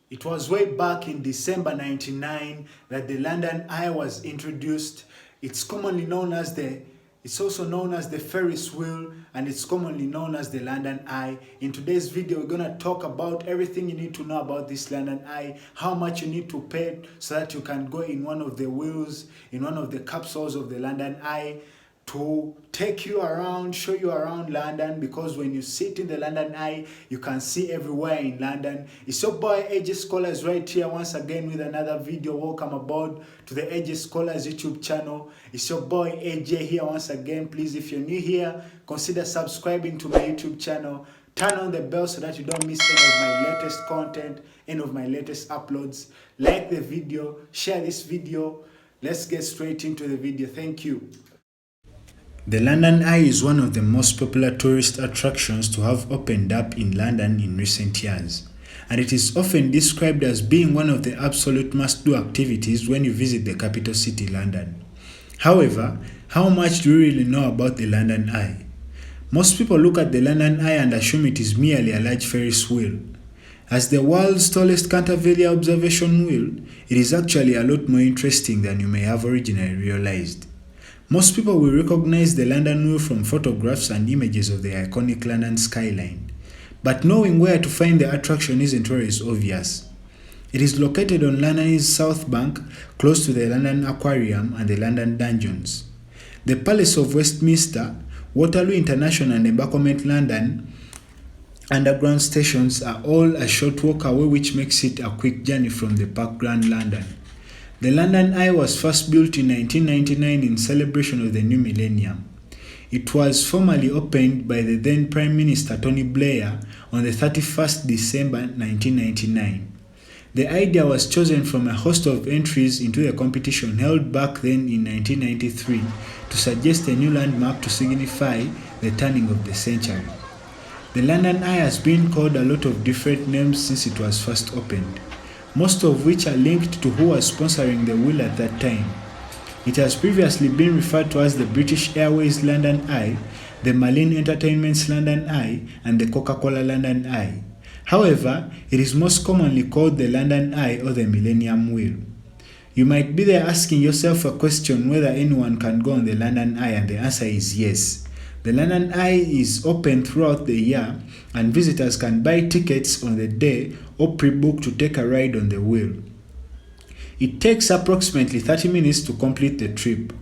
It was way back in December 99 that the London Eye was introduced. It's also known as the Ferris wheel, and it's commonly known as the London Eye. In today's video, we're gonna talk about everything you need to know about this London Eye, how much you need to pay so that you can go in one of the wheels, in one of the capsules of the London Eye, to take you around, show you around London, because when you sit in the London Eye, you can see everywhere in London. It's your boy AJ Scholars right here once again with another video. Welcome aboard to the AJ Scholars YouTube channel. It's your boy AJ here once again. Please, if you're new here, consider subscribing to my YouTube channel. Turn on the bell so that you don't miss any of my latest content, any of my latest uploads. Like the video, share this video. Let's get straight into the video. Thank you. The London Eye is one of the most popular tourist attractions to have opened up in London in recent years, and it is often described as being one of the absolute must-do activities when you visit the capital city, London. However, how much do you really know about the London Eye? Most people look at the London Eye and assume it is merely a large Ferris wheel. As the world's tallest countervailer observation wheel, it is actually a lot more interesting than you may have originally realized. Most people will recognize the London Wheel from photographs and images of the iconic London skyline, but knowing where to find the attraction isn't always obvious. It is located on London's South Bank, close to the London Aquarium and the London Dungeons. The Palace of Westminster, Waterloo International and Embankment London underground stations are all a short walk away, which makes it a quick journey from the Parkland, London. The London Eye was first built in 1999 in celebration of the new millennium. It was formally opened by the then Prime Minister Tony Blair on the 31st December 1999. The idea was chosen from a host of entries into the competition held back then in 1993 to suggest a new landmark to signify the turning of the century. The London Eye has been called a lot of different names since it was first opened, most of which are linked to who was sponsoring the wheel at that time. It has previously been referred to as the British Airways London Eye, the Marlin Entertainment's London Eye, and the Coca-Cola London Eye. However, it is most commonly called the London Eye or the Millennium Wheel. You might be there asking yourself a question whether anyone can go on the London Eye, and the answer is yes. The London Eye is open throughout the year, and visitors can buy tickets on the day or pre-book to take a ride on the wheel. It takes approximately 30 minutes to complete the trip.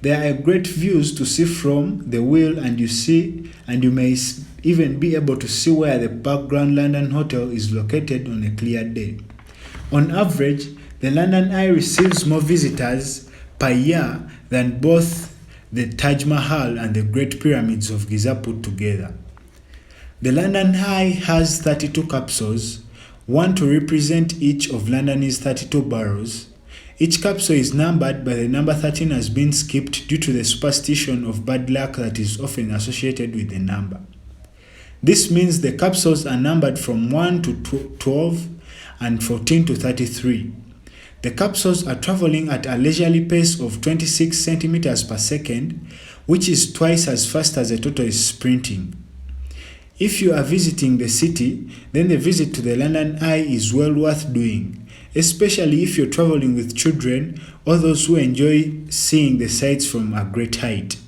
There are great views to see from the wheel, and you may even be able to see where the Parkland London Hotel is located on a clear day. On average, the London Eye receives more visitors per year than both the Taj Mahal and the Great Pyramids of Giza put together. The London Eye has 32 capsules, one to represent each of London's 32 boroughs. Each capsule is numbered, but the number 13 has been skipped due to the superstition of bad luck that is often associated with the number. This means the capsules are numbered from 1 to 12 and 14 to 33. The capsules are traveling at a leisurely pace of 26 centimeters per second, which is twice as fast as the turtle is sprinting. If you are visiting the city, then the visit to the London Eye is well worth doing, especially if you're traveling with children or those who enjoy seeing the sights from a great height.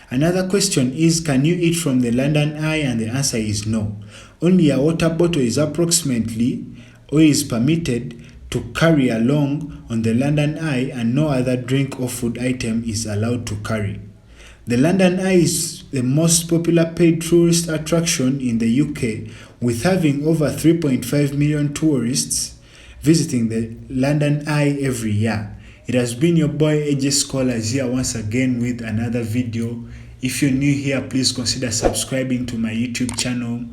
Another question is, can you eat from the London Eye? And the answer is no. Only a water bottle is permitted to carry along on the London Eye, and no other drink or food item is allowed to carry. The London Eye is the most popular paid tourist attraction in the UK, with having over 3.5 million tourists visiting the London Eye every year. It has been your boy AJ Scholars here once again with another video. If you're new here, please consider subscribing to my YouTube channel.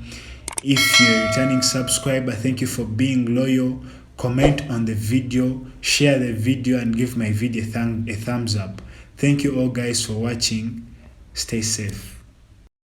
If you're a returning subscriber, thank you for being loyal. Comment on the video, share the video, and give my video a thumbs up. Thank you all guys for watching. Stay safe.